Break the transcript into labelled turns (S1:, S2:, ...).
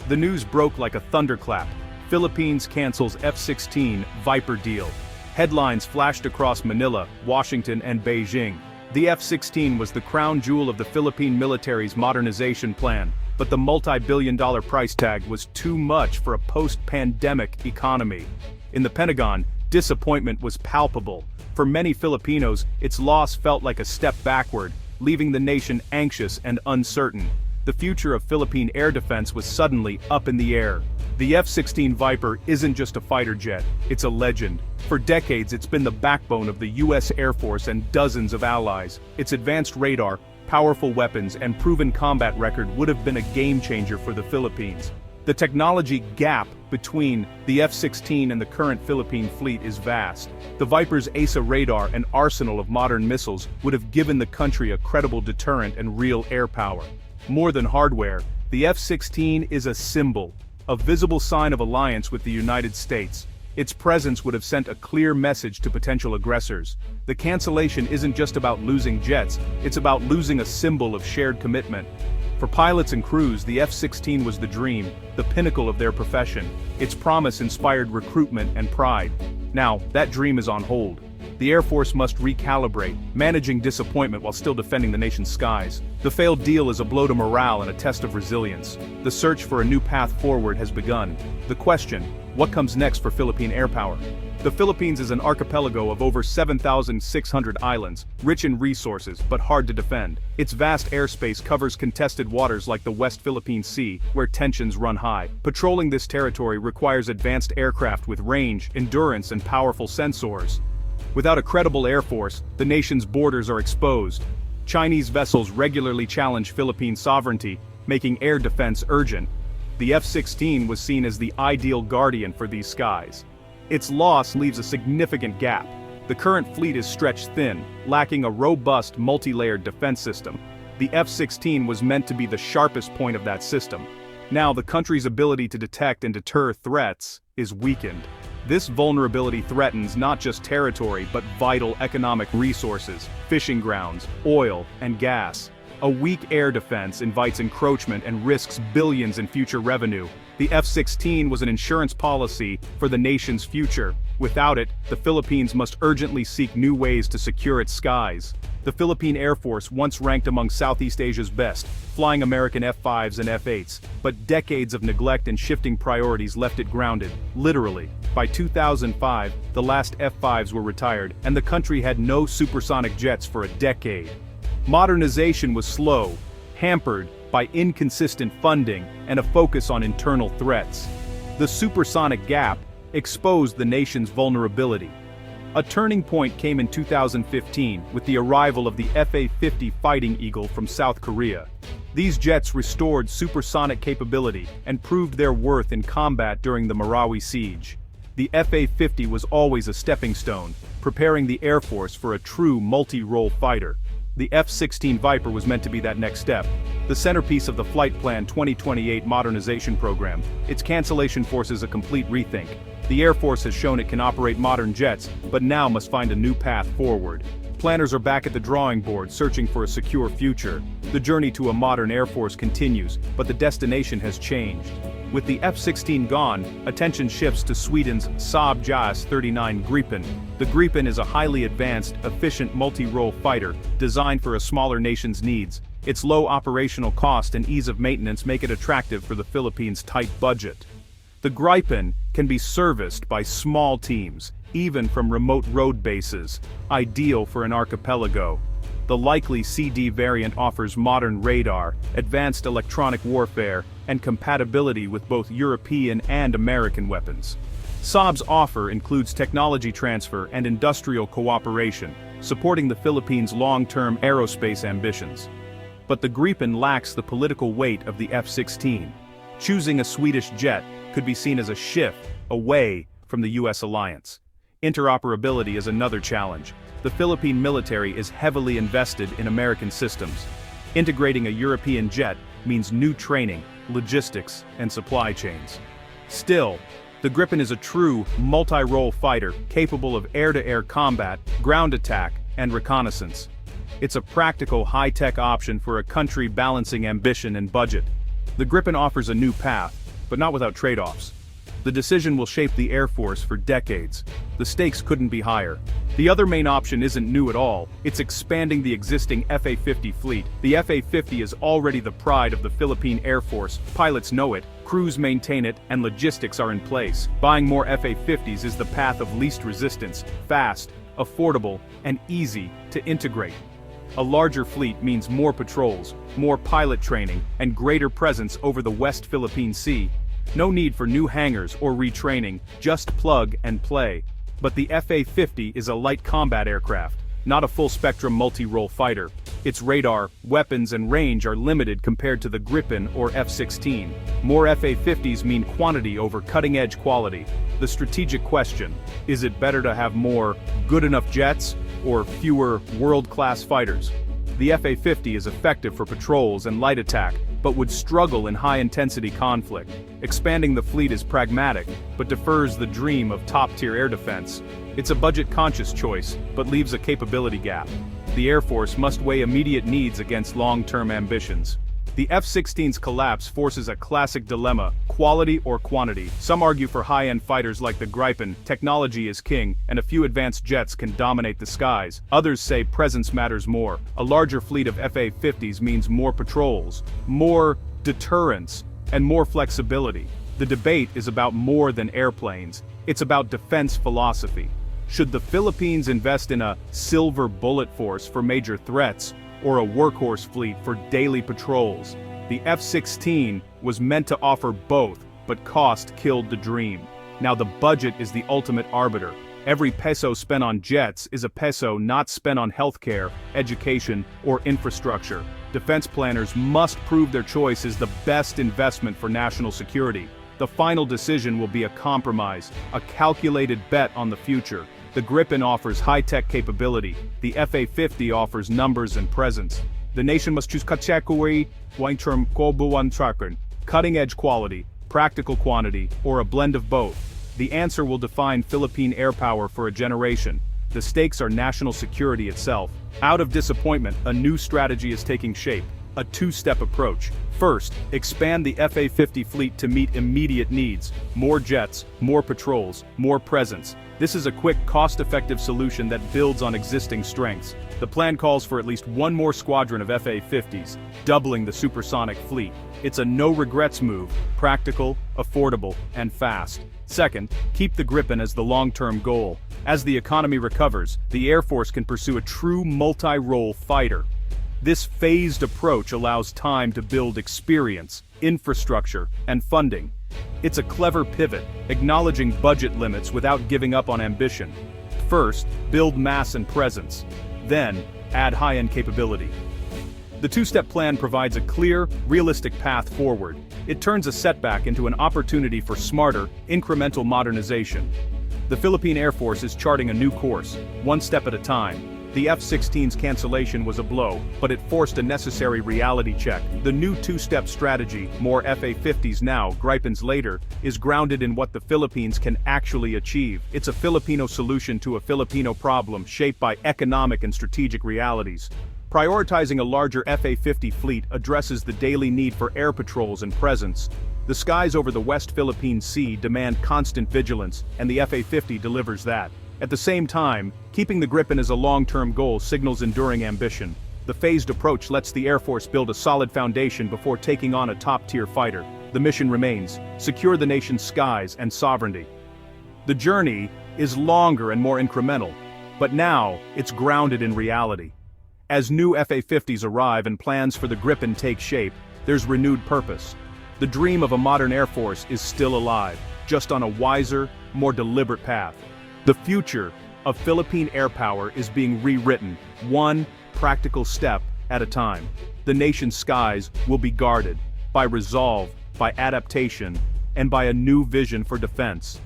S1: The news broke like a thunderclap. Philippines cancels F-16 Viper deal. Headlines flashed across Manila, Washington, and Beijing. The F-16 was the crown jewel of the Philippine military's modernization plan, but the multi-billion-dollar price tag was too much for a post-pandemic economy. In the Pentagon, disappointment was palpable. For many Filipinos, its loss felt like a step backward, leaving the nation anxious and uncertain. The future of Philippine air defense was suddenly up in the air. The F-16 Viper isn't just a fighter jet, it's a legend. For decades it's been the backbone of the U.S. Air Force and dozens of allies. Its advanced radar, powerful weapons, and proven combat record would have been a game-changer for the Philippines. The technology gap between the F-16 and the current Philippine fleet is vast. The Viper's AESA radar and arsenal of modern missiles would have given the country a credible deterrent and real air power. More than hardware, the F-16 is a symbol, a visible sign of alliance with the United States. Its presence would have sent a clear message to potential aggressors. The cancellation isn't just about losing jets, it's about losing a symbol of shared commitment. For pilots and crews, the F-16 was the dream, the pinnacle of their profession. Its promise inspired recruitment and pride. Now, that dream is on hold. The Air Force must recalibrate, managing disappointment while still defending the nation's skies. The failed deal is a blow to morale and a test of resilience. The search for a new path forward has begun. The question, what comes next for Philippine air power? The Philippines is an archipelago of over 7,600 islands, rich in resources but hard to defend. Its vast airspace covers contested waters like the West Philippine Sea, where tensions run high. Patrolling this territory requires advanced aircraft with range, endurance, and powerful sensors. Without a credible air force, the nation's borders are exposed. Chinese vessels regularly challenge Philippine sovereignty, making air defense urgent. The F-16 was seen as the ideal guardian for these skies. Its loss leaves a significant gap. The current fleet is stretched thin, lacking a robust multi-layered defense system. The F-16 was meant to be the sharpest point of that system. Now the country's ability to detect and deter threats is weakened. This vulnerability threatens not just territory but vital economic resources, fishing grounds, oil, and gas. A weak air defense invites encroachment and risks billions in future revenue. The F-16 was an insurance policy for the nation's future. Without it, the Philippines must urgently seek new ways to secure its skies. The Philippine Air Force once ranked among Southeast Asia's best, flying American F-5s and F-8s, but decades of neglect and shifting priorities left it grounded, literally. By 2005, the last F-5s were retired, and the country had no supersonic jets for a decade. Modernization was slow, hampered by inconsistent funding and a focus on internal threats. The supersonic gap exposed the nation's vulnerability. A turning point came in 2015 with the arrival of the F-A-50 Fighting Eagle from South Korea. These jets restored supersonic capability and proved their worth in combat during the Marawi siege. The F-A-50 was always a stepping stone, preparing the Air Force for a true multi-role fighter. The F-16 Viper was meant to be that next step, the centerpiece of the Flight Plan 2028 modernization program. Its cancellation forces a complete rethink. The Air Force has shown it can operate modern jets, but now must find a new path forward. Planners are back at the drawing board, searching for a secure future. The journey to a modern Air Force continues, but the destination has changed. With the F-16 gone, attention shifts to Sweden's Saab JAS 39 Gripen. The Gripen is a highly advanced, efficient multi-role fighter, designed for a smaller nation's needs. Its low operational cost and ease of maintenance make it attractive for the Philippines' tight budget. The Gripen can be serviced by small teams, even from remote road bases, ideal for an archipelago. The likely CD variant offers modern radar, advanced electronic warfare, and compatibility with both European and American weapons. Saab's offer includes technology transfer and industrial cooperation, supporting the Philippines' long-term aerospace ambitions. But the Gripen lacks the political weight of the F-16. Choosing a Swedish jet could be seen as a shift away from the U.S. alliance. Interoperability is another challenge. The Philippine military is heavily invested in American systems. Integrating a European jet means new training, logistics, and supply chains. Still, the Gripen is a true multi-role fighter capable of air-to-air combat, ground attack, and reconnaissance. It's a practical high-tech option for a country balancing ambition and budget. The Gripen offers a new path, but not without trade-offs. The decision will shape the Air Force for decades. The stakes couldn't be higher. The other main option isn't new at all, it's expanding the existing FA-50 fleet. The FA-50 is already the pride of the Philippine Air Force, pilots know it, crews maintain it, and logistics are in place. Buying more FA-50s is the path of least resistance, fast, affordable, and easy to integrate. A larger fleet means more patrols, more pilot training, and greater presence over the West Philippine Sea. No need for new hangars or retraining, just plug and play. But the FA-50 is a light combat aircraft, not a full-spectrum multi-role fighter. Its radar, weapons, and range are limited compared to the Gripen or F-16. More FA-50s mean quantity over cutting-edge quality. The strategic question: is it better to have more good-enough jets or fewer world-class fighters? The FA-50 is effective for patrols and light attack, but would struggle in high-intensity conflict. Expanding the fleet is pragmatic, but defers the dream of top-tier air defense. It's a budget-conscious choice, but leaves a capability gap. The Air Force must weigh immediate needs against long-term ambitions. The F-16's collapse forces a classic dilemma: quality or quantity. Some argue for high-end fighters like the Gripen, technology is king, and a few advanced jets can dominate the skies. Others say presence matters more. A larger fleet of FA-50s means more patrols, more deterrence, and more flexibility. The debate is about more than airplanes. It's about defense philosophy. Should the Philippines invest in a silver bullet force for major threats, or a workhorse fleet for daily patrols? The F-16 was meant to offer both, but cost killed the dream. Now the budget is the ultimate arbiter. Every peso spent on jets is a peso not spent on healthcare, education, or infrastructure. Defense planners must prove their choice is the best investment for national security. The final decision will be a compromise, a calculated bet on the future. The Gripen offers high-tech capability, the FA-50 offers numbers and presence. The nation must choose cutting-edge quality, practical quantity, or a blend of both. The answer will define Philippine air power for a generation. The stakes are national security itself. Out of disappointment, a new strategy is taking shape. A two-step approach. First, expand the FA-50 fleet to meet immediate needs. More jets, more patrols, more presence. This is a quick, cost-effective solution that builds on existing strengths. The plan calls for at least one more squadron of FA-50s, doubling the supersonic fleet. It's a no-regrets move, practical, affordable, and fast. Second, keep the Gripen as the long-term goal. As the economy recovers, the Air Force can pursue a true multi-role fighter. This phased approach allows time to build experience, infrastructure, and funding. It's a clever pivot, acknowledging budget limits without giving up on ambition. First, build mass and presence. Then, add high-end capability. The two-step plan provides a clear, realistic path forward. It turns a setback into an opportunity for smarter, incremental modernization. The Philippine Air Force is charting a new course, one step at a time. The F-16's cancellation was a blow, but it forced a necessary reality check. The new two-step strategy, more FA-50s now, Gripens later, is grounded in what the Philippines can actually achieve. It's a Filipino solution to a Filipino problem shaped by economic and strategic realities. Prioritizing a larger FA-50 fleet addresses the daily need for air patrols and presence. The skies over the West Philippine Sea demand constant vigilance, and the FA-50 delivers that. At the same time, keeping the Gripen as a long-term goal signals enduring ambition. The phased approach lets the Air Force build a solid foundation before taking on a top-tier fighter. The mission remains: secure the nation's skies and sovereignty. The journey is longer and more incremental, but now it's grounded in reality. As new FA-50s arrive and plans for the Gripen take shape, there's renewed purpose. The dream of a modern Air Force is still alive, just on a wiser, more deliberate path. The future of Philippine air power is being rewritten, one practical step at a time. The nation's skies will be guarded by resolve, by adaptation, and by a new vision for defense.